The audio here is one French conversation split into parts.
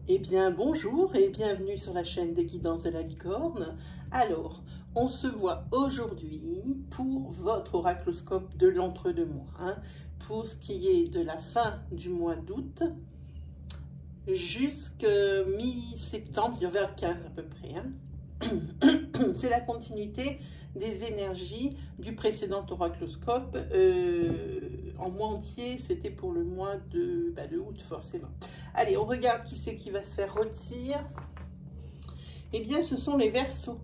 Eh bien, bonjour et bienvenue sur la chaîne des guidances de la licorne. Alors, on se voit aujourd'hui pour votre oracloscope de l'entre-deux-mois, pour ce qui est de la fin du mois d'août jusqu'à mi-septembre, vers le 15 à peu près. C'est la continuité des énergies du précédent oracloscope. En mois entier, c'était pour le mois de août forcément. Allez, on regarde qui c'est qui va se faire rôtir. Eh bien, ce sont les Verseaux.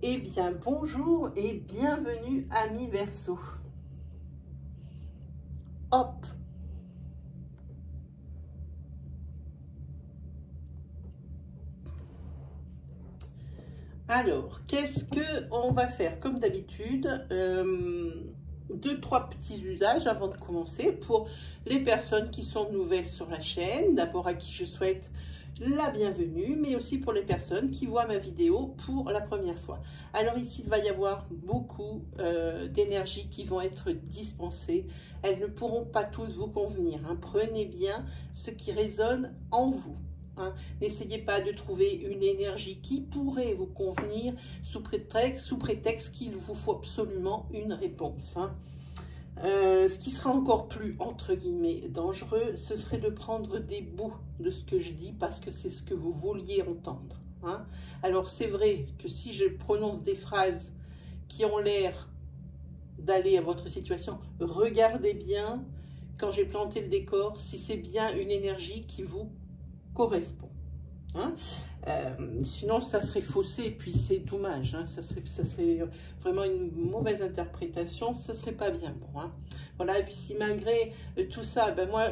Eh bien, bonjour et bienvenue, amis Verseaux. Hop! Alors, qu'est-ce qu'on va faire? Comme d'habitude, deux, trois petits usages avant de commencer pour les personnes qui sont nouvelles sur la chaîne. D'abord, à qui je souhaite la bienvenue, mais aussi pour les personnes qui voient ma vidéo pour la première fois. Alors ici, il va y avoir beaucoup d'énergies qui vont être dispensées. Elles ne pourront pas tous vous convenir. Prenez bien ce qui résonne en vous. N'essayez pas de trouver une énergie qui pourrait vous convenir sous prétexte qu'il vous faut absolument une réponse. Ce qui sera encore plus, entre guillemets, dangereux, ce serait de prendre des bouts de ce que je dis parce que c'est ce que vous vouliez entendre. Alors c'est vrai que si je prononce des phrases qui ont l'air d'aller à votre situation, regardez bien quand j'ai planté le décor si c'est bien une énergie qui vous correspond. Sinon ça serait faussé et puis c'est dommage, ça serait vraiment une mauvaise interprétation, ça serait pas bien bon. Voilà, et puis si malgré tout ça, moi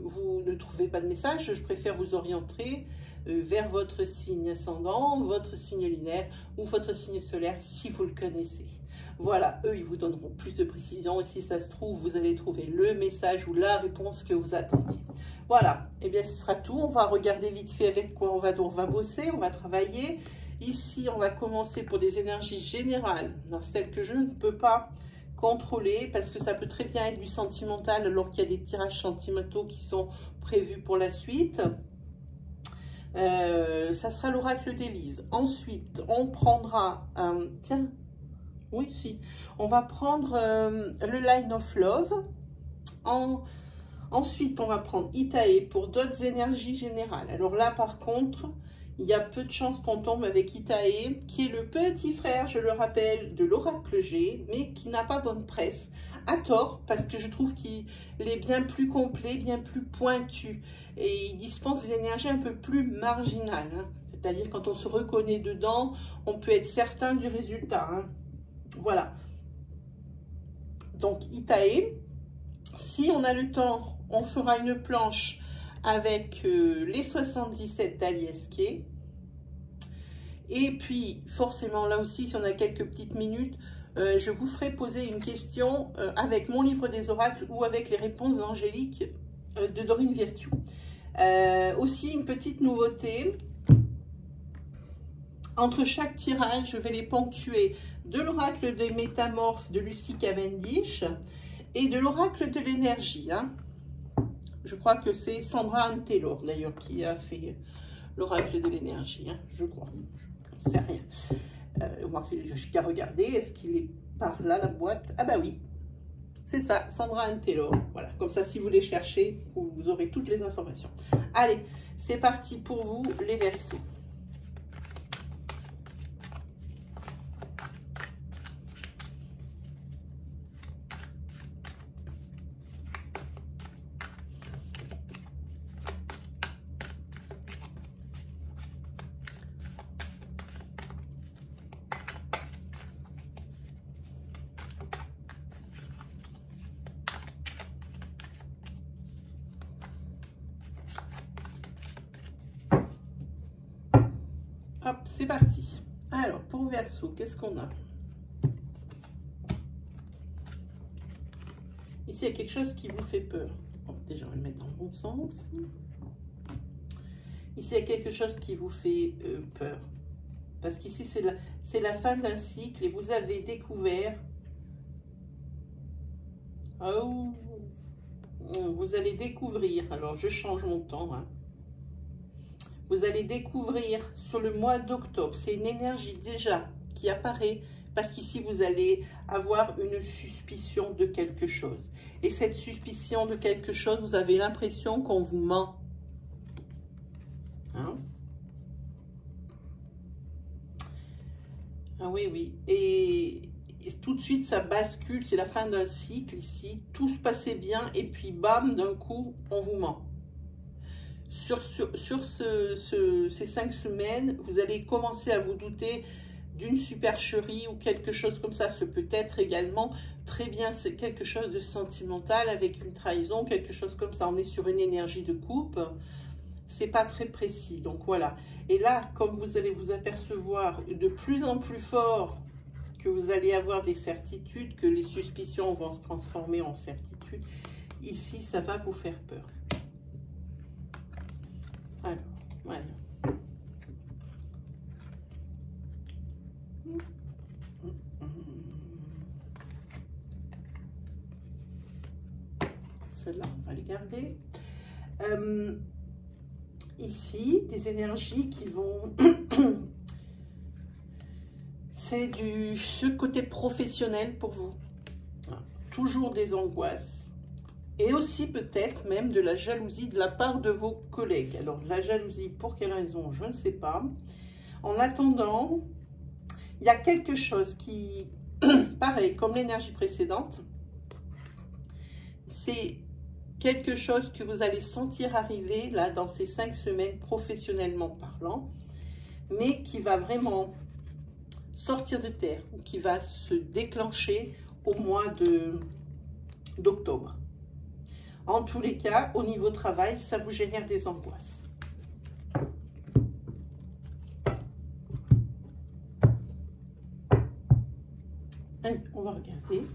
vous ne trouvez pas de message, je préfère vous orienter vers votre signe ascendant, votre signe lunaire ou votre signe solaire si vous le connaissez. Voilà, eux, ils vous donneront plus de précision et si ça se trouve, vous allez trouver le message ou la réponse que vous attendiez. Voilà, et bien ce sera tout. On va regarder vite fait avec quoi on va bosser, on va travailler. Ici, on va commencer pour des énergies générales, celles que je ne peux pas contrôler parce que ça peut très bien être du sentimental alors qu'il y a des tirages sentimentaux qui sont prévus pour la suite. Ça sera l'oracle d'Élise. Ensuite, on prendra, tiens, oui, si. On va prendre le Line of Love. Ensuite, on va prendre Itae pour d'autres énergies générales. Alors là, par contre, il y a peu de chances qu'on tombe avec Itae, qui est le petit frère, je le rappelle, de l'oracle G, mais qui n'a pas bonne presse. À tort, parce que je trouve qu'il est bien plus complet, bien plus pointu. Et il dispense des énergies un peu plus marginales. C'est-à-dire, quand on se reconnaît dedans, on peut être certain du résultat. Voilà. Donc, Itae. Si on a le temps, on fera une planche avec les 77 d'Aliesquet. Et puis, forcément, là aussi, si on a quelques petites minutes, je vous ferai poser une question avec mon livre des oracles ou avec les réponses angéliques de Dorine Virtue. Aussi, une petite nouveauté. Entre chaque tirage, je vais les ponctuer de l'oracle des métamorphes de Lucie Cavendish et de l'oracle de l'énergie. Je crois que c'est Sandra Anne Taylor, d'ailleurs, qui a fait l'oracle de l'énergie, je crois. Je ne sais rien. Moi, je n'ai qu'à regarder. Est-ce qu'il est par là, la boîte? Ah bah oui, c'est ça, Sandra Anne Taylor. Voilà, comme ça, si vous les cherchez, vous aurez toutes les informations. Allez, c'est parti pour vous, les Verseaux. Hop, c'est parti. Alors, pour Verseau, qu'est-ce qu'on a? Ici, il y a quelque chose qui vous fait peur. Bon, déjà, on va le mettre dans le bon sens. Ici, il y a quelque chose qui vous fait peur. Parce qu'ici, c'est la fin d'un cycle et vous avez découvert... Oh, vous allez découvrir, alors je change mon temps, hein. Vous allez découvrir sur le mois d'octobre, c'est une énergie déjà qui apparaît, parce qu'ici vous allez avoir une suspicion de quelque chose. Et cette suspicion de quelque chose, vous avez l'impression qu'on vous ment. Hein? Ah oui, oui. Et tout de suite, ça bascule, c'est la fin d'un cycle ici. Tout se passait bien et puis bam, d'un coup, on vous ment. Sur ces 5 semaines, vous allez commencer à vous douter d'une supercherie ou quelque chose comme ça. Ce peut être également très bien, c'est quelque chose de sentimental avec une trahison, quelque chose comme ça. On est sur une énergie de couple, c'est pas très précis. Donc voilà. Et là, comme vous allez vous apercevoir de plus en plus fort que vous allez avoir des certitudes, que les suspicions vont se transformer en certitudes, ici, ça va vous faire peur. Alors, voilà. Celle-là, on va les garder. Ici, des énergies qui vont... C'est ce côté professionnel pour vous. Toujours des angoisses. Et aussi peut-être même de la jalousie de la part de vos collègues. Alors, la jalousie, pour quelle raison? Je ne sais pas. En attendant, il y a quelque chose qui, pareil, comme l'énergie précédente, c'est quelque chose que vous allez sentir arriver là dans ces 5 semaines professionnellement parlant, mais qui va vraiment sortir de terre, ou qui va se déclencher au mois d'octobre. En tous les cas, au niveau travail, ça vous génère des angoisses. Allez, on va regarder.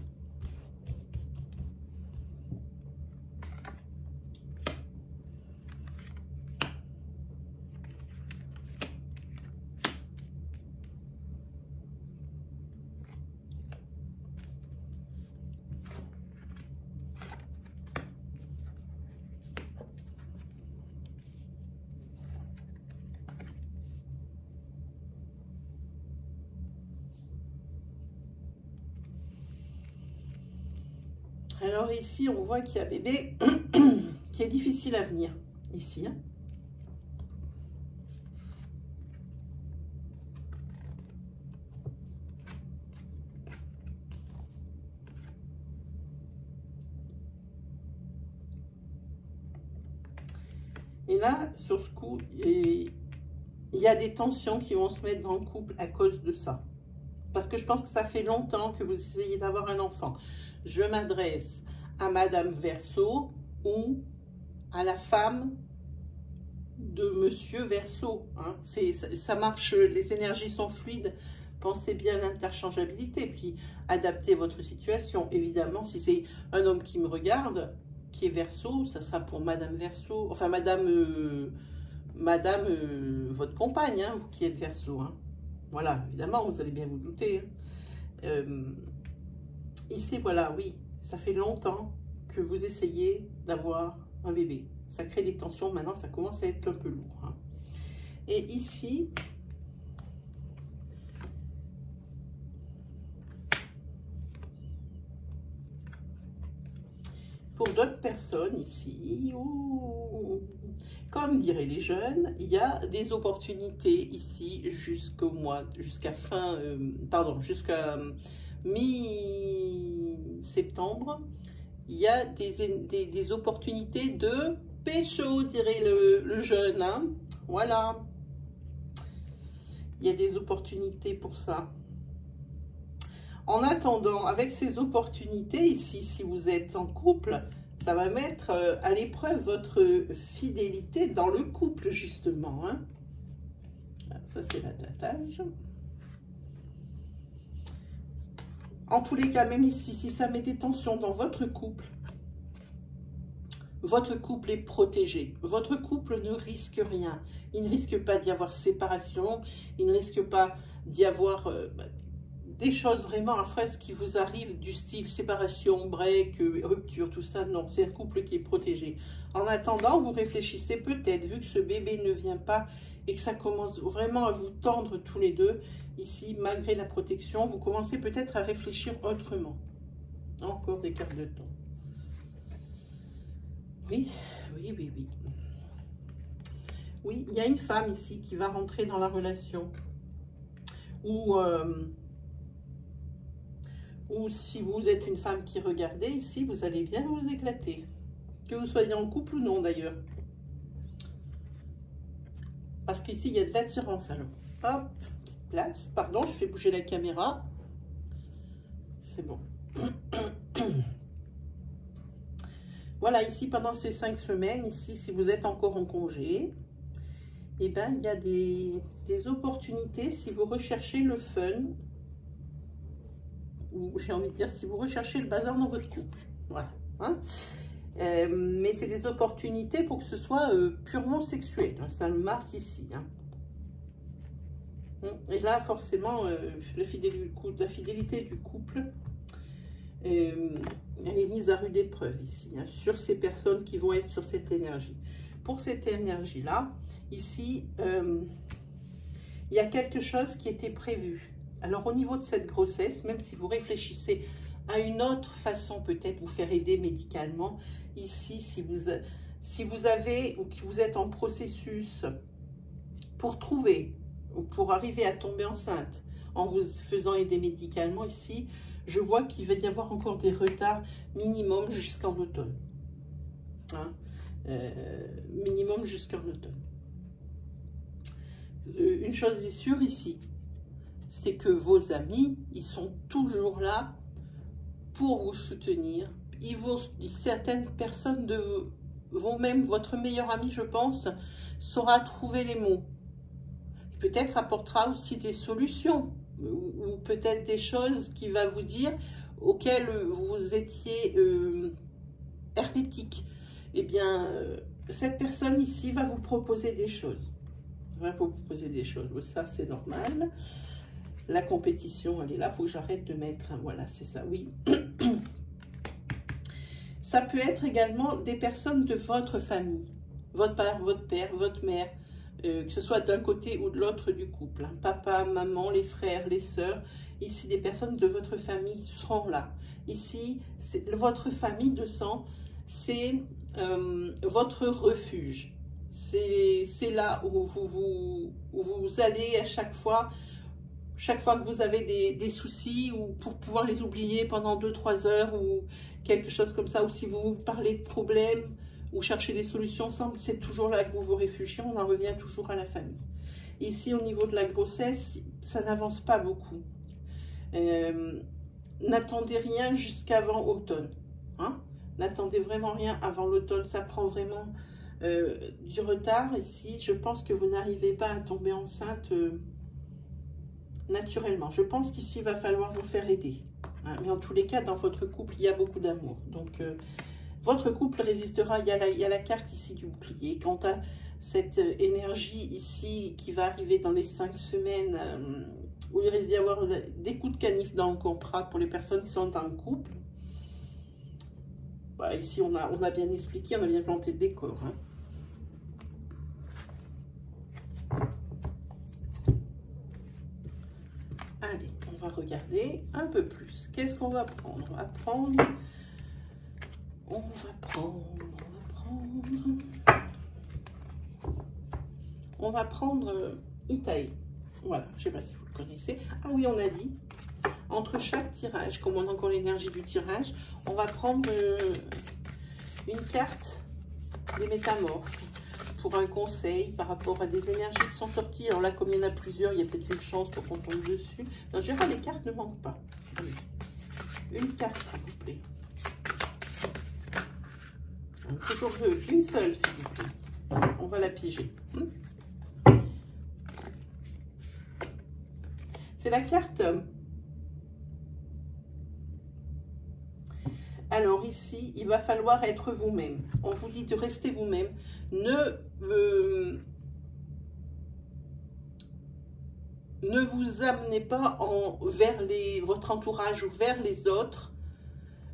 Alors ici, on voit qu'il y a bébé qui est difficile à venir, ici. Hein. Et là, sur ce coup, il y a des tensions qui vont se mettre dans le couple à cause de ça. Parce que je pense que ça fait longtemps que vous essayez d'avoir un enfant. Je m'adresse à Madame Verseau ou à la femme de Monsieur Verseau. Hein. Ça marche, les énergies sont fluides. Pensez bien à l'interchangeabilité, puis adaptez votre situation. Évidemment, si c'est un homme qui me regarde, qui est Verseau, ça sera pour Madame Verseau, enfin Madame, votre compagne, hein, vous qui êtes Verseau. Hein. Voilà, évidemment, vous allez bien vous douter. Hein. Ici, voilà, oui, ça fait longtemps que vous essayez d'avoir un bébé. Ça crée des tensions, maintenant ça commence à être un peu lourd. Hein. Et ici, pour d'autres personnes ici, comme diraient les jeunes, il y a des opportunités ici jusqu'à fin, jusqu'à mi-septembre. Il y a des opportunités de pécho, dirait le jeune. Hein. Voilà. Il y a des opportunités pour ça. En attendant, avec ces opportunités ici, si vous êtes en couple, ça va mettre à l'épreuve votre fidélité dans le couple, justement. Hein. Ça, c'est la datage. En tous les cas, même ici, si ça met des tensions dans votre couple est protégé. Votre couple ne risque rien. Il ne risque pas d'y avoir séparation. Il ne risque pas d'y avoir des choses vraiment à fresque qui vous arrivent du style séparation, break, rupture, tout ça. Non, c'est un couple qui est protégé. En attendant, vous réfléchissez peut-être, vu que ce bébé ne vient pas et que ça commence vraiment à vous tendre tous les deux, ici, malgré la protection, vous commencez peut-être à réfléchir autrement. Encore des cartes de temps. Oui, oui, oui, oui. Oui, il y a une femme ici qui va rentrer dans la relation. Ou si vous êtes une femme qui regardez ici, vous allez bien vous éclater. Que vous soyez en couple ou non d'ailleurs. Parce qu'ici, il y a de l'attirance. Alors, hop, petite place. Pardon, je fais bouger la caméra. C'est bon. Voilà, ici, pendant ces 5 semaines, ici, si vous êtes encore en congé, eh ben, il y a des opportunités si vous recherchez le fun, ou j'ai envie de dire, si vous recherchez le bazar dans votre couple. Voilà. Hein, mais c'est des opportunités pour que ce soit purement sexuel. Ça le marque ici. Hein. Et là, forcément, la fidélité du couple, elle est mise à rude épreuve ici, hein, sur ces personnes qui vont être sur cette énergie. Pour cette énergie-là, ici, il y a quelque chose qui était prévu. Alors, au niveau de cette grossesse, même si vous réfléchissez à une autre façon, peut-être vous faire aider médicalement, ici, si vous avez ou que vous êtes en processus pour trouver ou pour arriver à tomber enceinte en vous faisant aider médicalement, ici, je vois qu'il va y avoir encore des retards minimum jusqu'en automne. Hein, minimum jusqu'en automne. Une chose est sûre ici, c'est que vos amis, ils sont toujours là pour vous soutenir. Certaines personnes vont même, votre meilleur ami, je pense, saura trouver les mots. Peut-être apportera aussi des solutions ou peut-être des choses qui va vous dire auxquelles vous étiez hermétique. Eh bien, cette personne ici va vous proposer des choses. Va vous proposer des choses. Ça, c'est normal. La compétition, elle est là. Il faut que j'arrête de mettre. Voilà, c'est ça, oui. Ça peut être également des personnes de votre famille. Votre père, votre mère. Que ce soit d'un côté ou de l'autre du couple. Hein. Papa, maman, les frères, les sœurs. Ici, des personnes de votre famille seront là. Ici, votre famille de sang, c'est votre refuge. C'est là où vous allez à chaque fois que vous avez des soucis ou pour pouvoir les oublier pendant 2-3 heures ou quelque chose comme ça, ou si vous parlez de problèmes ou cherchez des solutions ensemble, c'est toujours là que vous vous réfugiez, on en revient toujours à la famille. Ici, au niveau de la grossesse, ça n'avance pas beaucoup. N'attendez rien jusqu'avant automne. Hein? N'attendez vraiment rien avant l'automne, ça prend vraiment du retard. Ici, je pense que vous n'arrivez pas à tomber enceinte naturellement. Je pense qu'ici, il va falloir vous faire aider. Hein? Mais en tous les cas, dans votre couple, il y a beaucoup d'amour. Donc, votre couple résistera. Il y a la carte ici du bouclier. Quant à cette énergie ici qui va arriver dans les 5 semaines, où il risque d'y avoir des coups de canif dans le contrat pour les personnes qui sont en couple. Bah, ici, on a bien expliqué, on a bien planté le décor. Hein. Allez, on va regarder un peu plus. Qu'est-ce qu'on va prendre? On va prendre Itaï. Voilà, je ne sais pas si vous le connaissez. Ah oui, on a dit, entre chaque tirage, comme on a encore l'énergie du tirage, on va prendre une carte des métamorphes pour un conseil par rapport à des énergies qui sont sorties. Alors là, comme il y en a plusieurs, il y a peut-être une chance pour qu'on tombe dessus. En général, les cartes ne manquent pas. Allez. Une carte, s'il vous plaît. Toujours une seule, s'il vous plaît. On va la piger. C'est la carte. Alors ici, il va falloir être vous-même. On vous dit de rester vous-même. Ne ne vous amenez pas vers votre entourage ou vers les autres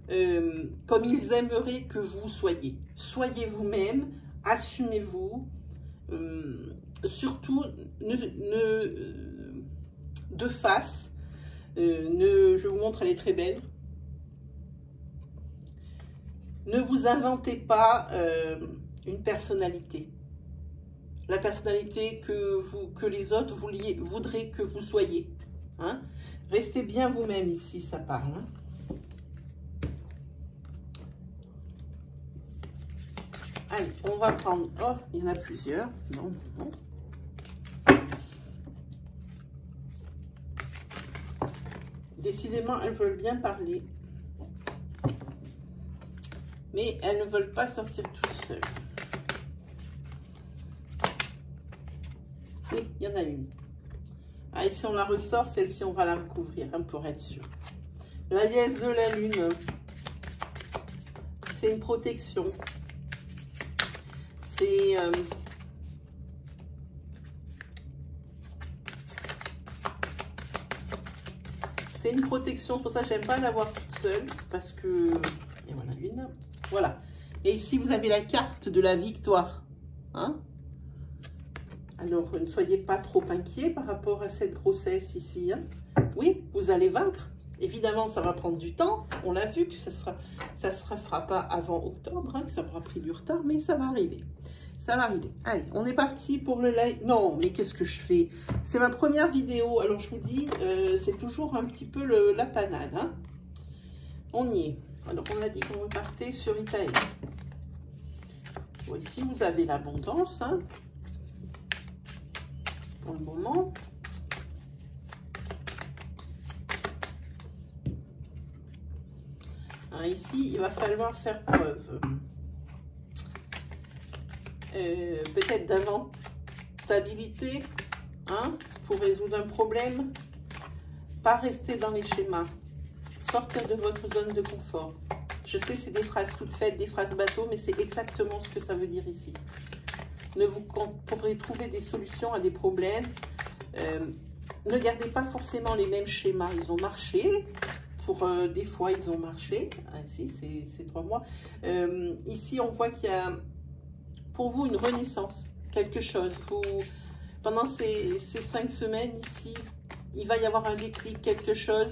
comme ils aimeraient que vous soyez. Soyez vous-même, assumez-vous. Surtout, de face, je vous montre, elle est très belle. Ne vous inventez pas une personnalité. La personnalité que les autres voudraient que vous soyez. Hein? Restez bien vous-même ici, ça parle. Hein? Allez, on va prendre... Oh, il y en a plusieurs. Non, non. Décidément, elles veulent bien parler. Mais elles ne veulent pas sortir toutes seules. Oui, il y en a une. Ah, et si on la ressort, celle-ci, on va la recouvrir hein, pour être sûr. La déesse de la lune. C'est une protection. C'est une protection, pour ça j'aime pas l'avoir toute seule, parce que... Et voilà une. Voilà. Et ici vous avez la carte de la victoire. Hein? Alors ne soyez pas trop inquiets par rapport à cette grossesse ici. Hein? Oui, vous allez vaincre. Évidemment, ça va prendre du temps. On l'a vu que ça se fera pas avant octobre, hein, que ça aura pris du retard, mais ça va arriver. Ça va arriver. Allez, on est parti pour le live. Non, mais qu'est-ce que je fais? C'est ma première vidéo. Alors, je vous dis, c'est toujours un petit peu la panade. Hein. On y est. Alors, on a dit qu'on repartait sur Italie. Bon, ici, vous avez l'abondance. Hein, pour le moment. Hein, ici, il va falloir faire preuve. Peut-être d'inventabilité hein, pour résoudre un problème, pas rester dans les schémas, sortir de votre zone de confort. Je sais, c'est des phrases toutes faites, des phrases bateau, mais c'est exactement ce que ça veut dire ici. Vous pourrez trouver des solutions à des problèmes. Ne gardez pas forcément les mêmes schémas, ils ont marché. Pour des fois, ils ont marché. Ici, c'est 3 mois. Ici, on voit qu'il y a pour vous une renaissance, quelque chose. Pendant ces 5 semaines ici, il va y avoir un déclic, quelque chose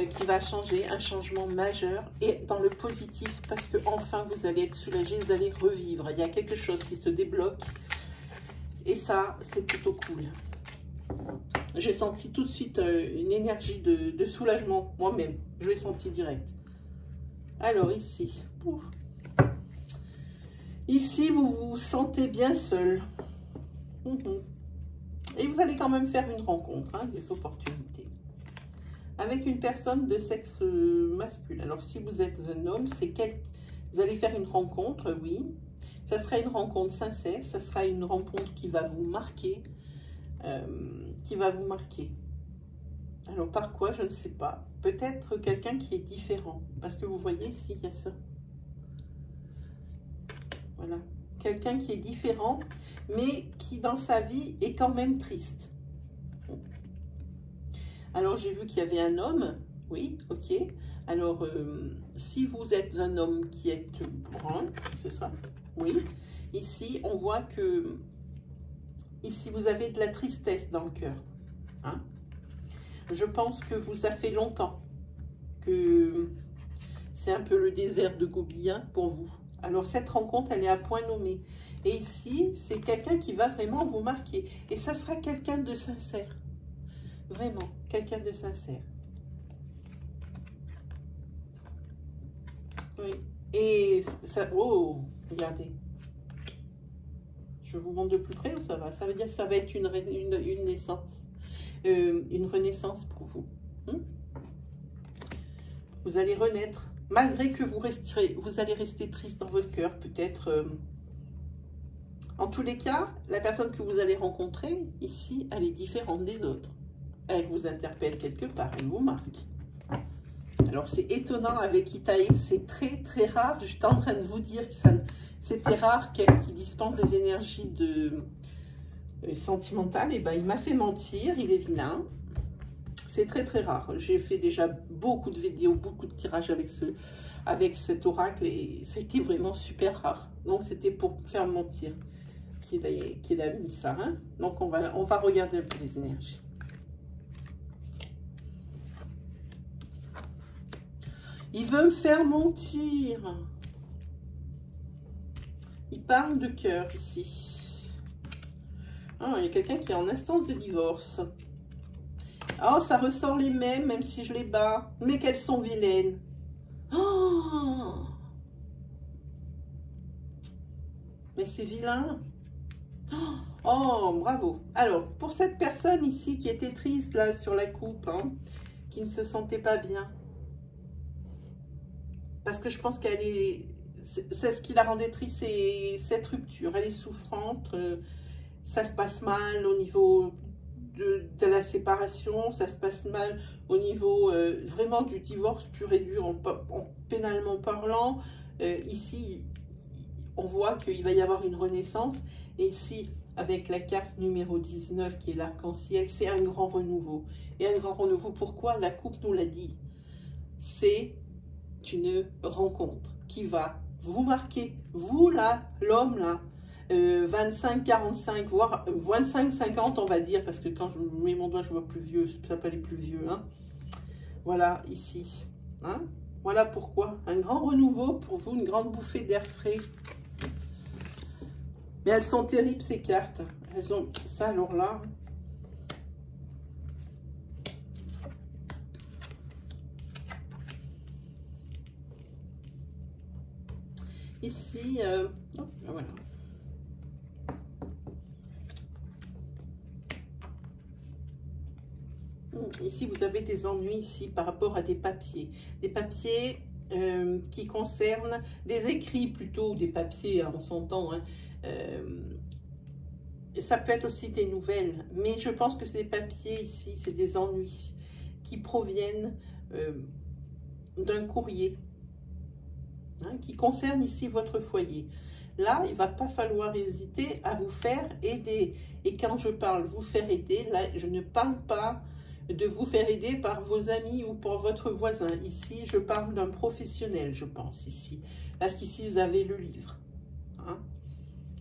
qui va changer, un changement majeur et dans le positif parce que enfin vous allez être soulagé, vous allez revivre. Il y a quelque chose qui se débloque et ça, c'est plutôt cool. J'ai senti tout de suite une énergie de soulagement moi-même. Je l'ai senti direct. Alors ici, ici vous vous sentez bien seul. Et vous allez quand même faire une rencontre, hein, des opportunités. Avec une personne de sexe masculin. Alors si vous êtes un homme, vous allez faire une rencontre, oui. Ça sera une rencontre sincère, ça sera une rencontre qui va vous marquer. Alors par quoi, je ne sais pas. Peut-être quelqu'un qui est différent. Parce que vous voyez ici, il y a ça. Voilà. Quelqu'un qui est différent, mais qui dans sa vie est quand même triste. Alors j'ai vu qu'il y avait un homme. Oui, ok. Alors si vous êtes un homme qui est brun, c'est ça. Oui. Ici, on voit que ici, vous avez de la tristesse dans le cœur. Hein? Je pense que ça fait longtemps que c'est un peu le désert de Gobelin pour vous. Alors, cette rencontre, elle est à point nommé. Et ici, c'est quelqu'un qui va vraiment vous marquer. Et ça sera quelqu'un de sincère. Vraiment, quelqu'un de sincère. Oui. Et ça... Oh, regardez. Je vous montre de plus près ou ça va? Ça veut dire que ça va être une naissance. Une renaissance pour vous. Vous allez renaître. Malgré que vous allez rester triste dans votre cœur. Peut-être. En tous les cas, la personne que vous allez rencontrer, ici, elle est différente des autres. Elle vous interpelle quelque part. Elle vous marque. Alors, c'est étonnant avec Itaï. C'est très, très rare. J'étais en train de vous dire que c'était rare qui dispense des énergies sentimental, et ben il m'a fait mentir, il est vilain. C'est très très rare. J'ai fait déjà beaucoup de vidéos, beaucoup de tirages avec cet oracle et c'était vraiment super rare. Donc c'était pour faire mentir qu'il a mis ça. Hein. Donc on va regarder un peu les énergies. Il veut me faire mentir. Il parle de cœur ici. Ah, il y a quelqu'un qui est en instance de divorce. Oh, ça ressort les mêmes, même si je les bats. Mais qu'elles sont vilaines. Oh, mais c'est vilain. Oh, bravo. Alors, pour cette personne ici qui était triste là sur la coupe, hein, qui ne se sentait pas bien. Parce que je pense qu'elle est... C'est ce qui la rendait triste, c'est cette rupture. Elle est souffrante. Ça se passe mal au niveau de la séparation. Ça se passe mal au niveau vraiment du divorce pur et dur, en pénalement parlant. Ici, on voit qu'il va y avoir une renaissance. Et ici, avec la carte numéro 19, qui est l'arc-en-ciel, c'est un grand renouveau. Et un grand renouveau, pourquoi? La coupe nous l'a dit. C'est une rencontre qui va vous marquer, vous là, l'homme là, 25, 45, voire 25, 50 on va dire, parce que quand je mets mon doigt je vois plus vieux, ça peut aller plus vieux, hein. Voilà, ici, hein. Voilà pourquoi, un grand renouveau pour vous, une grande bouffée d'air frais. Mais elles sont terribles ces cartes, elles ont ça alors là. Ici, oh, voilà. Ici, vous avez des ennuis ici par rapport à des papiers. Des papiers qui concernent des écrits plutôt, des papiers, hein, on s'entend. Hein, ça peut être aussi des nouvelles, mais je pense que ces papiers ici, c'est des ennuis qui proviennent d'un courrier. Hein, qui concerne ici votre foyer. Là, il ne va pas falloir hésiter à vous faire aider. Et quand je parle vous faire aider, là, je ne parle pas de vous faire aider par vos amis ou par votre voisin. Ici, je parle d'un professionnel, je pense, ici. Parce qu'ici, vous avez le livre. Hein.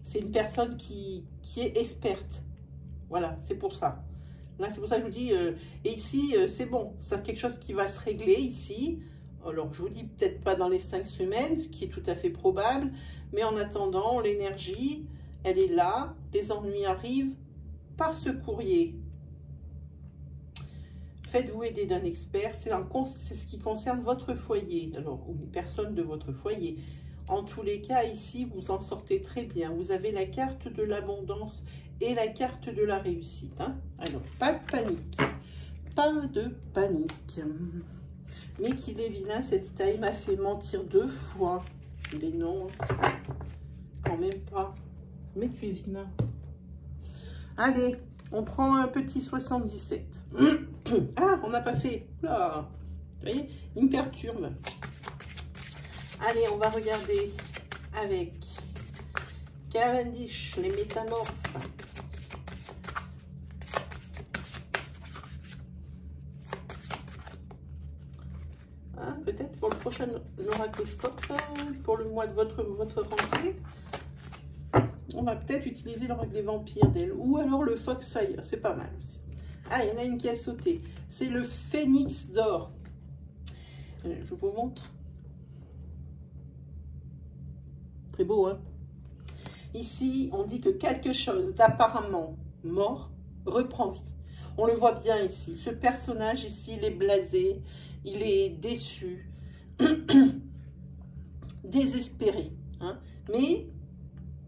C'est une personne qui est experte. Voilà, c'est pour ça. Là, c'est pour ça que je vous dis, et ici, c'est bon. C'est quelque chose qui va se régler ici. Alors, je vous dis peut-être pas dans les 5 semaines, ce qui est tout à fait probable. Mais en attendant, l'énergie, elle est là. Les ennuis arrivent par ce courrier. Faites-vous aider d'un expert. C'est ce qui concerne votre foyer. Alors, ou une personne de votre foyer. En tous les cas, ici, vous en sortez très bien. Vous avez la carte de l'abondance et la carte de la réussite. Hein. Alors, pas de panique. Pas de panique. Mais qu'il est vilain, cet Itaï m'a fait mentir 2 fois. Mais non, quand même pas. Mais tu es vilain. Allez, on prend un petit 77. Ah, on n'a pas fait. Là, vous voyez, il me perturbe. Allez, on va regarder avec Cavendish, les métamorphes. Peut-être pour le prochain oracloscope, pour le mois de votre rentrée, on va peut-être utiliser l'oracle des vampires d'elle, ou alors le Foxfire, c'est pas mal aussi. Ah, il y en a une qui a sauté, c'est le Phénix d'or. Je vous montre. Très beau, hein? Ici, on dit que quelque chose d'apparemment mort reprend vie. On le voit bien ici. Ce personnage ici, il est blasé, il est déçu, désespéré. Hein? Mais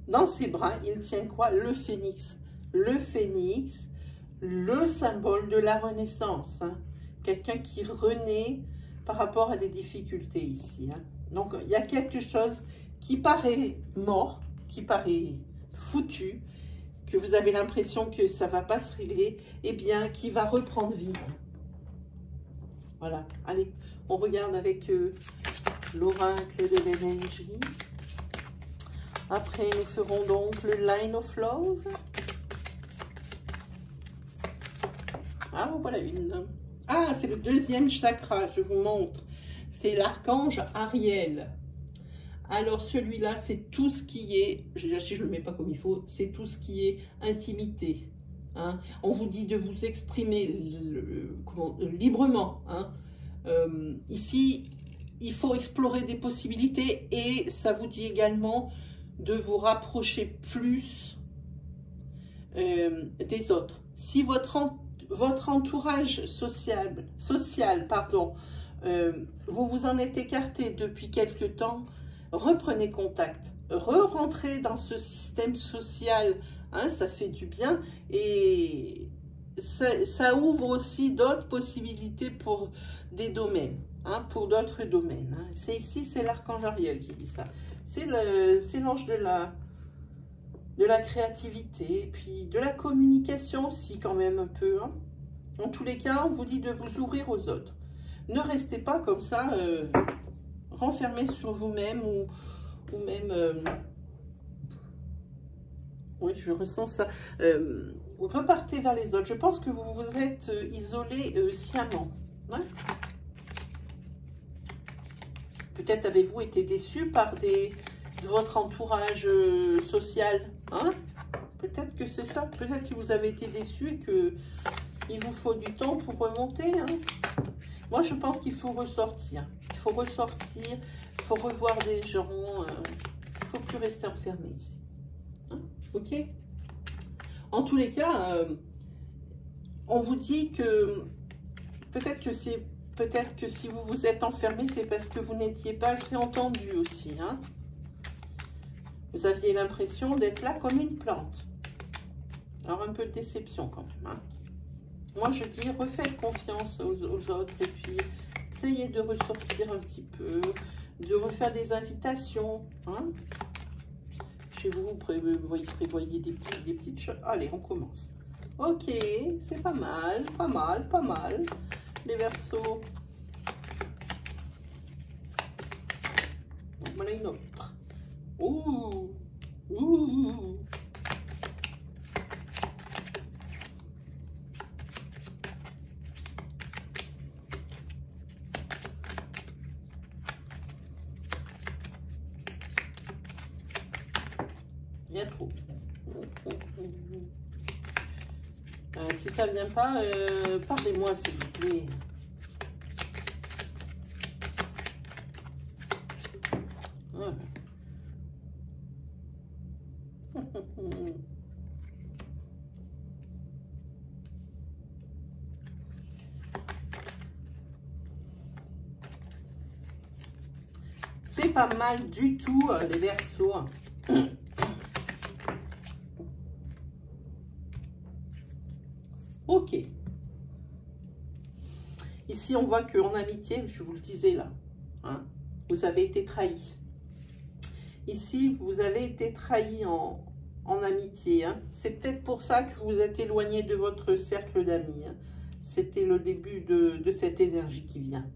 dans ses bras, il tient quoi? Le phénix. Le phénix, le symbole de la renaissance. Hein? Quelqu'un qui renaît par rapport à des difficultés ici. Hein? Donc, il y a quelque chose qui paraît mort, qui paraît foutu, que vous avez l'impression que ça ne va pas se régler, et bien, qui va reprendre vie. Voilà, allez, on regarde avec l'oracle de l'énergie. Après, nous ferons donc le Line of Love. quoi la une? Ah, c'est le deuxième chakra, je vous montre. C'est l'archange Ariel. Alors celui-là, c'est tout ce qui est, si je ne le mets pas comme il faut, c'est tout ce qui est intimité. Hein. On vous dit de vous exprimer librement. Hein. Ici, il faut explorer des possibilités et ça vous dit également de vous rapprocher plus des autres. Si votre entourage social, vous vous en êtes écarté depuis quelque temps, reprenez contact, re-rentrez dans ce système social, hein, ça fait du bien et ça ouvre aussi d'autres possibilités pour des domaines, hein, pour d'autres domaines. Hein. C'est ici, c'est l'archange Ariel qui dit ça. C'est l'ange de la créativité, et puis de la communication aussi quand même un peu. Hein. En tous les cas, on vous dit de vous ouvrir aux autres. Ne restez pas comme ça, renfermé sur vous-même ou même... oui, je ressens ça. Repartez vers les autres. Je pense que vous vous êtes isolé sciemment. Hein. Peut-être avez-vous été déçu par de votre entourage social. Hein. Peut-être que c'est ça. Peut-être que vous avez été déçu et qu'il vous faut du temps pour remonter. Hein. Moi, je pense qu'il faut ressortir. Il faut ressortir. Il faut revoir des gens. Il ne faut plus rester enfermé ici. Hein. Ok. En tous les cas, on vous dit que peut-être que si vous vous êtes enfermé, c'est parce que vous n'étiez pas assez entendu aussi. Hein. Vous aviez l'impression d'être là comme une plante. Alors, un peu de déception quand même. Hein. Moi, je dis, refaites confiance aux autres et puis essayez de ressortir un petit peu, de refaire des invitations. Hein. Chez vous, vous prévoyez des petites choses. Allez, on commence. Ok, c'est pas mal, pas mal, pas mal. Les Verseaux. Voilà une autre. Ouh, ouh. Il y a trop. Si ça ne vient pas, parlez-moi s'il vous plaît. Voilà. C'est pas mal du tout, les Verseaux. Ok. Ici, on voit qu'en amitié, je vous le disais là, hein, vous avez été trahi. Ici, vous avez été trahi en amitié. Hein. C'est peut-être pour ça que vous êtes éloigné de votre cercle d'amis. Hein. C'était le début de cette énergie qui vient.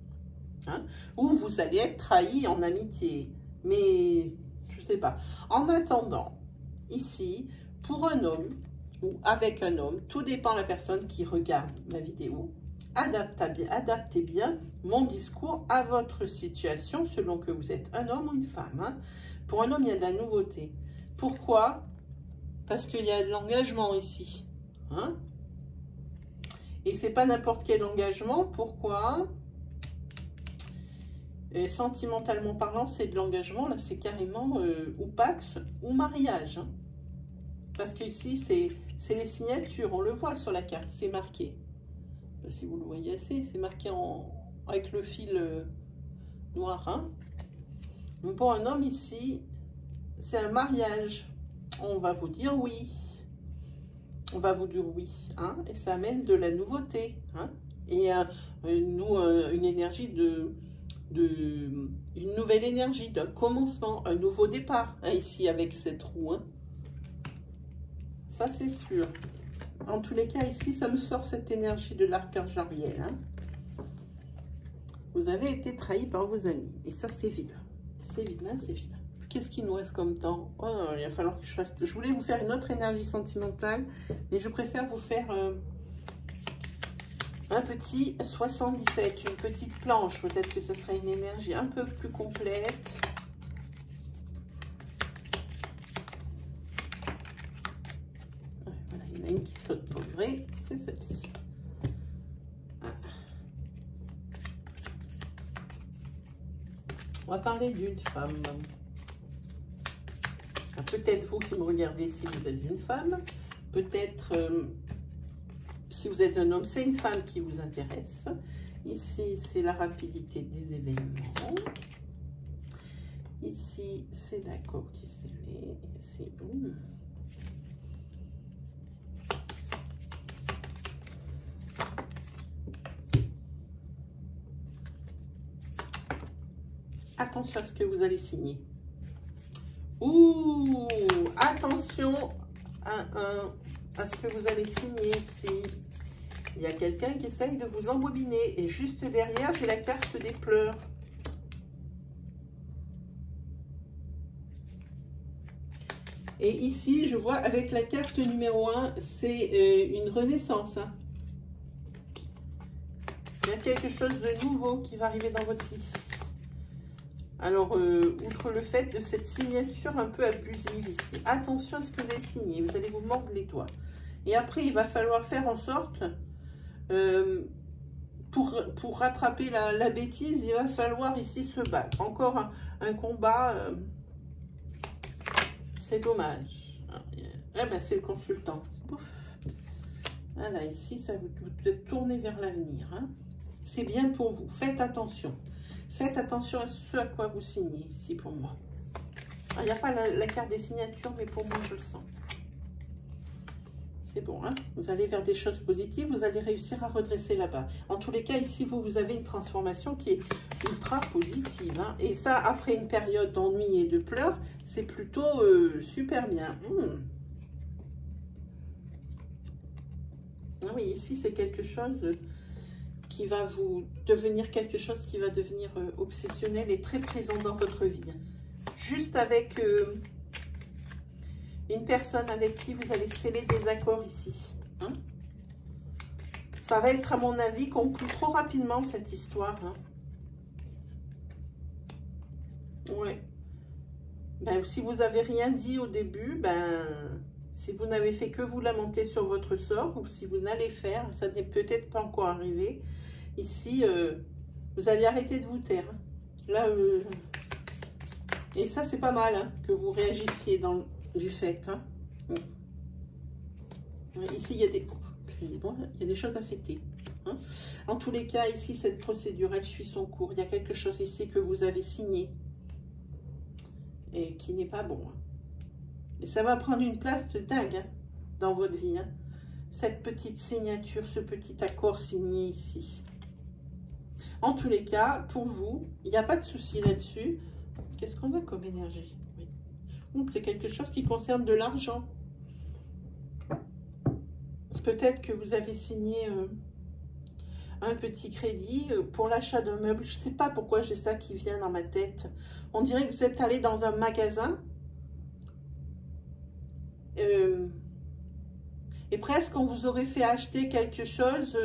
Hein. Ou vous allez être trahi en amitié. Mais, je ne sais pas. En attendant, ici, pour un homme, ou avec un homme, tout dépend de la personne qui regarde ma vidéo. Adaptez bien mon discours à votre situation selon que vous êtes un homme ou une femme. Hein. Pour un homme, il y a de la nouveauté. Pourquoi? Parce qu'il y a de l'engagement ici. Hein. Et c'est pas n'importe quel engagement. Pourquoi? Sentimentalement parlant, c'est de l'engagement. Là, c'est carrément ou Pax ou mariage. Hein. Parce que ici, c'est les signatures, on le voit sur la carte, c'est marqué. Je ne sais pas si vous le voyez assez, c'est marqué avec le fil noir. Hein. Donc pour un homme ici, c'est un mariage. On va vous dire oui. On va vous dire oui. Hein, et ça amène de la nouveauté. Hein, et une énergie une nouvelle énergie, d'un commencement, un nouveau départ. Hein, ici avec cette roue. Hein. Ça, c'est sûr. En tous les cas, ici, ça me sort cette énergie de l'archange Ariel. Hein. Vous avez été trahi par vos amis. Et ça, c'est vide. C'est vide, là, c'est vide. Qu'est-ce qu'il nous reste comme temps? Oh, il va falloir que je fasse... Je voulais vous faire une autre énergie sentimentale, mais je préfère vous faire un petit 77, une petite planche. Peut-être que ce sera une énergie un peu plus complète. Voilà, il y en a une qui saute pour vrai, c'est celle-ci. On va parler d'une femme. Peut-être vous qui me regardez si vous êtes une femme. Peut-être si vous êtes un homme, c'est une femme qui vous intéresse. Ici, c'est la rapidité des événements. Ici, c'est l'accord qui s'est scellé. C'est bon. Attention à ce que vous allez signer. Ouh, attention à ce que vous allez signer ici. Il y a quelqu'un qui essaye de vous embobiner. Et juste derrière, j'ai la carte des pleurs. Et ici, je vois avec la carte numéro 1, c'est une renaissance. Hein. Il y a quelque chose de nouveau qui va arriver dans votre vie. Alors, outre le fait de cette signature un peu abusive ici, attention à ce que vous allez signer, vous allez vous mordre les doigts. Et après, il va falloir faire en sorte, pour rattraper la bêtise, il va falloir ici se battre. Encore un combat, c'est dommage. Eh ben, c'est le consultant. Ouf. Voilà, ici, ça vous tourner vers l'avenir. Hein. C'est bien pour vous, faites attention. Faites attention à ce à quoi vous signez ici pour moi. Il n'y a pas la carte des signatures, mais pour moi, je le sens. C'est bon, hein? Vous allez vers des choses positives, vous allez réussir à redresser là-bas. En tous les cas, ici, vous avez une transformation qui est ultra positive. Hein? Et ça, après une période d'ennui et de pleurs, c'est plutôt super bien. Ah oui, ici, c'est quelque chose... qui va vous devenir quelque chose qui va devenir obsessionnel et très présent dans votre vie. Juste avec une personne avec qui vous allez sceller des accords ici. Hein? Ça va être, à mon avis, conclu trop rapidement, cette histoire. Hein? Ouais. Ben, si vous n'avez rien dit au début, si vous n'avez fait que vous lamenter sur votre sort, ou si vous n'allez faire, ça n'est peut-être pas encore arrivé, ici, vous allez arrêter de vous taire. Là, et ça, c'est pas mal hein, que vous réagissiez du fait. Hein. Ici, il y a des choses à fêter. Hein. En tous les cas, ici, cette procédure, elle suit son cours. Il y a quelque chose ici que vous avez signé et qui n'est pas bon. Hein. Et ça va prendre une place de dingue hein, dans votre vie. Hein. Cette petite signature, ce petit accord signé ici. En tous les cas, pour vous, il n'y a pas de souci là-dessus. Qu'est-ce qu'on a comme énergie? Oui. Donc, c'est quelque chose qui concerne de l'argent. Peut-être que vous avez signé un petit crédit pour l'achat d'un meuble. Je ne sais pas pourquoi j'ai ça qui vient dans ma tête. On dirait que vous êtes allé dans un magasin. Et presque on vous aurait fait acheter quelque chose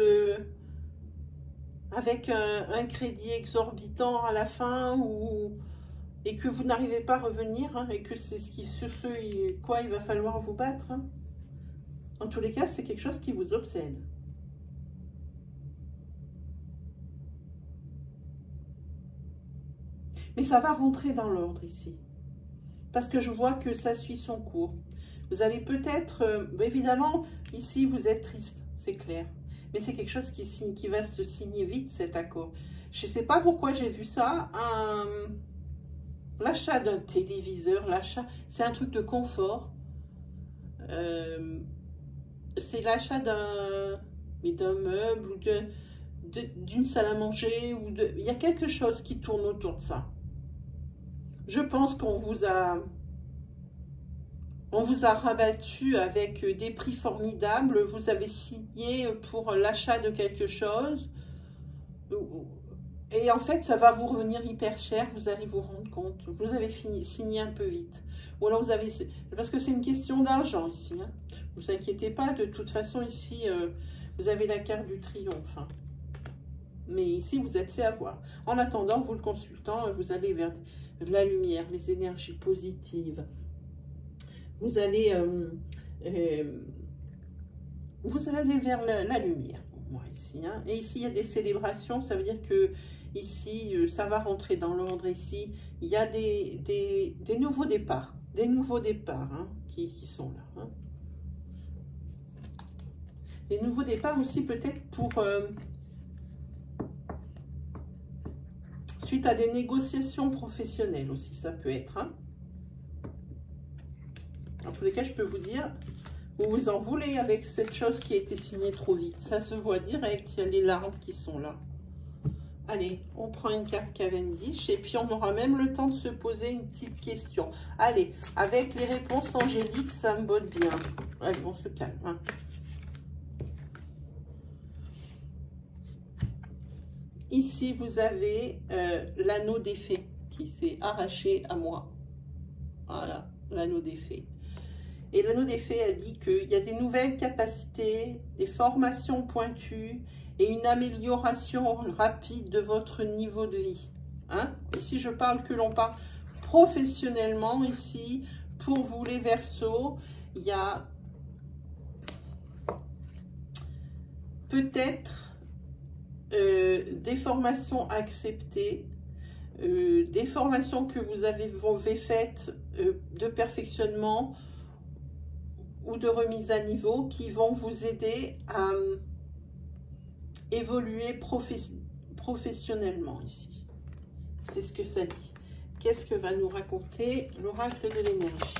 avec un crédit exorbitant à la fin et que vous n'arrivez pas à revenir hein, et que c'est quoi il va falloir vous battre. Hein. En tous les cas, c'est quelque chose qui vous obsède. Mais ça va rentrer dans l'ordre ici. Parce que je vois que ça suit son cours. Vous allez peut-être, évidemment, ici, vous êtes triste, c'est clair. Mais c'est quelque chose qui va se signer vite, cet accord. Je ne sais pas pourquoi j'ai vu ça. L'achat d'un téléviseur, c'est un truc de confort. C'est l'achat d'un meuble ou d'une salle à manger. Il y a quelque chose qui tourne autour de ça. Je pense qu'on vous a rabattu avec des prix formidables. Vous avez signé pour l'achat de quelque chose. Et en fait, ça va vous revenir hyper cher. Vous allez vous rendre compte. Vous avez signé un peu vite. Ou alors vous avez... Parce que c'est une question d'argent ici. Hein. Vous inquiétez pas. De toute façon, ici, Vous avez la carte du triomphe. Hein. Mais ici, vous êtes fait avoir. En attendant, vous le consultant, vous allez vers la lumière, les énergies positives. Vous allez vers la lumière. Moi, ici, hein. Et ici, il y a des célébrations. Ça veut dire que ici, ça va rentrer dans l'ordre. Ici, il y a des nouveaux départs. Des nouveaux départs hein, qui sont là. Hein. Des nouveaux départs aussi peut-être pour... suite à des négociations professionnelles aussi, ça peut être. Hein. En tous les cas, je peux vous dire, vous vous en voulez avec cette chose qui a été signée trop vite. Ça se voit direct, il y a les larmes qui sont là. Allez, on prend une carte Cavendish et puis on aura même le temps de se poser une petite question. Allez, avec les réponses angéliques, ça me botte bien. Allez, on se calme. Hein. Ici, vous avez l'anneau des fées qui s'est arraché à moi. Voilà, l'anneau des fées. Et l'anneau des fées a dit qu'il y a des nouvelles capacités, des formations pointues et une amélioration rapide de votre niveau de vie. Hein? Ici, je parle que l'on parle professionnellement. Ici, pour vous les Verseaux, il y a peut-être des formations acceptées, des formations que vous avez faites de perfectionnement ou de remise à niveau qui vont vous aider à évoluer professionnellement ici. C'est ce que ça dit. Qu'est-ce que va nous raconter l'oracle de l'énergie?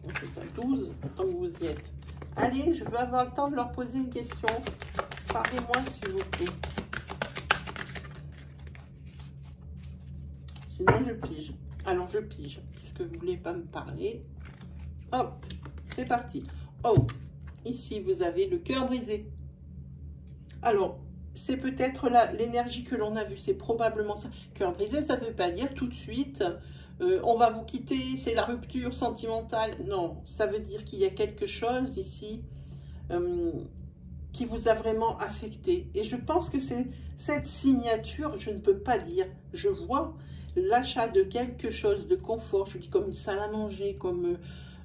On fait ça 12, tant que vous y êtes. Allez, je veux avoir le temps de leur poser une question. Parlez-moi s'il vous plaît. Sinon, je pige. Alors, je pige. Qu'est-ce que vous voulez pas me parler? Hop, c'est parti. Oh, ici, vous avez le cœur brisé. Alors, c'est peut-être l'énergie que l'on a vue. C'est probablement ça. Cœur brisé, ça ne veut pas dire tout de suite, on va vous quitter, c'est la rupture sentimentale. Non, ça veut dire qu'il y a quelque chose ici qui vous a vraiment affecté. Et je pense que c'est cette signature, je ne peux pas dire, je vois l'achat de quelque chose de confort, je dis comme une salle à manger, comme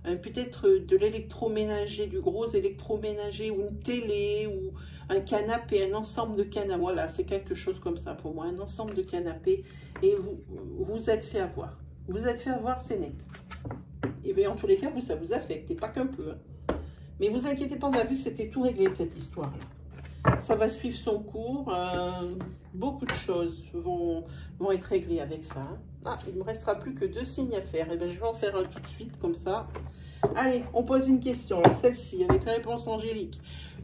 peut-être de l'électroménager, du gros électroménager, ou une télé, ou un canapé, un ensemble de canapés. Voilà, c'est quelque chose comme ça pour moi, un ensemble de canapés. Et vous êtes fait avoir. Vous êtes fait avoir, c'est net. Et bien en tous les cas, ça vous affecte, et pas qu'un peu. Hein. Mais vous inquiétez pas, on a vu que c'était tout réglé de cette histoire-là. Ça va suivre son cours. Beaucoup de choses vont être réglées avec ça. Hein. Ah, il ne me restera plus que 2 signes à faire. Et bien, je vais en faire un tout de suite, comme ça. Allez, on pose une question. Celle-ci, avec la réponse angélique.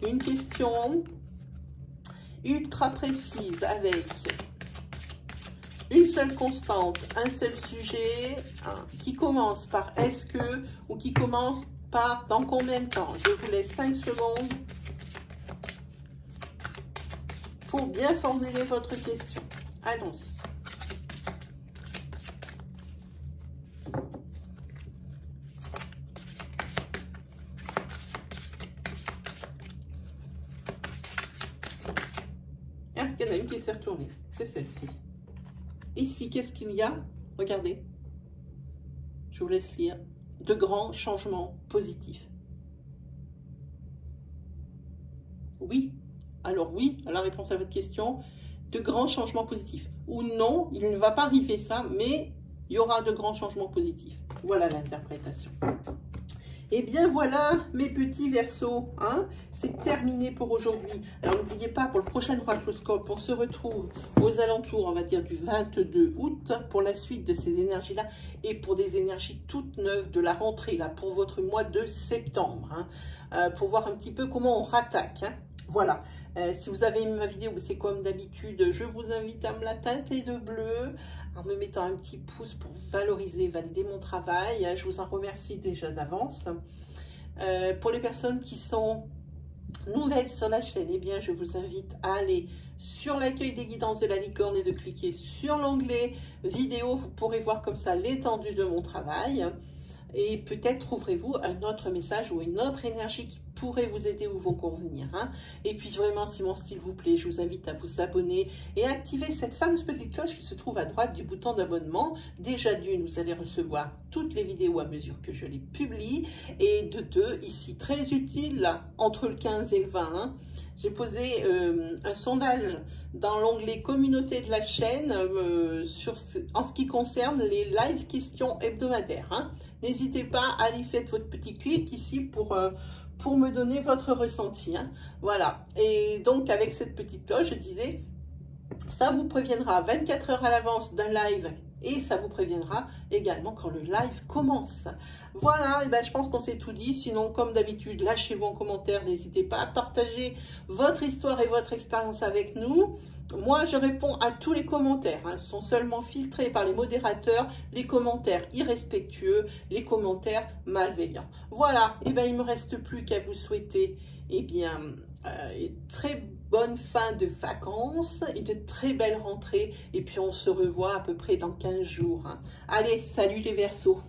Une question ultra précise, avec une seule constante, un seul sujet, hein, qui commence par est-ce que, ou qui commence par dans combien de temps. Je vous laisse 5 secondes pour bien formuler votre question. Allons-y. Ah, il y en a une qui s'est retournée. C'est celle-ci. Ici, qu'est-ce qu'il y a? Regardez. Je vous laisse lire. De grands changements positifs. Oui. Alors oui, la réponse à votre question, de grands changements positifs. Ou non, il ne va pas arriver ça, mais il y aura de grands changements positifs. Voilà l'interprétation. Et bien voilà mes petits Verseaux, hein, c'est terminé pour aujourd'hui. Alors n'oubliez pas, pour le prochain oracloscope, on se retrouve aux alentours, on va dire, du 22 août pour la suite de ces énergies-là et pour des énergies toutes neuves de la rentrée, là, pour votre mois de septembre, hein, pour voir un petit peu comment on rattaque. Hein. Voilà, si vous avez aimé ma vidéo, c'est comme d'habitude, je vous invite à me la teinter de bleu, en me mettant un petit pouce pour valoriser, valider mon travail. Je vous en remercie déjà d'avance. Pour les personnes qui sont nouvelles sur la chaîne, eh bien, je vous invite à aller sur l'accueil des guidances de la licorne et de cliquer sur l'onglet vidéo. Vous pourrez voir comme ça l'étendue de mon travail. Et peut-être trouverez-vous un autre message ou une autre énergie qui pourrait vous aider ou vous convenir. Hein. Et puis vraiment, si mon style vous plaît, je vous invite à vous abonner et à activer cette fameuse petite cloche qui se trouve à droite du bouton d'abonnement. Déjà d'une, vous allez recevoir toutes les vidéos à mesure que je les publie. Et de deux, ici, très utile, là, entre le 15 et le 20, hein, j'ai posé un sondage dans l'onglet communauté de la chaîne en ce qui concerne les live questions hebdomadaires. Hein. N'hésitez pas à aller faire votre petit clic ici pour me donner votre ressenti. Hein. Voilà. Et donc, avec cette petite cloche, je disais, ça vous préviendra 24 heures à l'avance d'un live et ça vous préviendra également quand le live commence. Voilà, et ben je pense qu'on s'est tout dit. Sinon, comme d'habitude, lâchez-vous en commentaire. N'hésitez pas à partager votre histoire et votre expérience avec nous. Moi, je réponds à tous les commentaires. Hein. Ce sont seulement filtrés par les modérateurs, les commentaires irrespectueux, les commentaires malveillants. Voilà, et ben il ne me reste plus qu'à vous souhaiter une très bonne fin de vacances et de très belles rentrées. Et puis, on se revoit à peu près dans 15 jours. Hein. Allez, salut les Verseaux!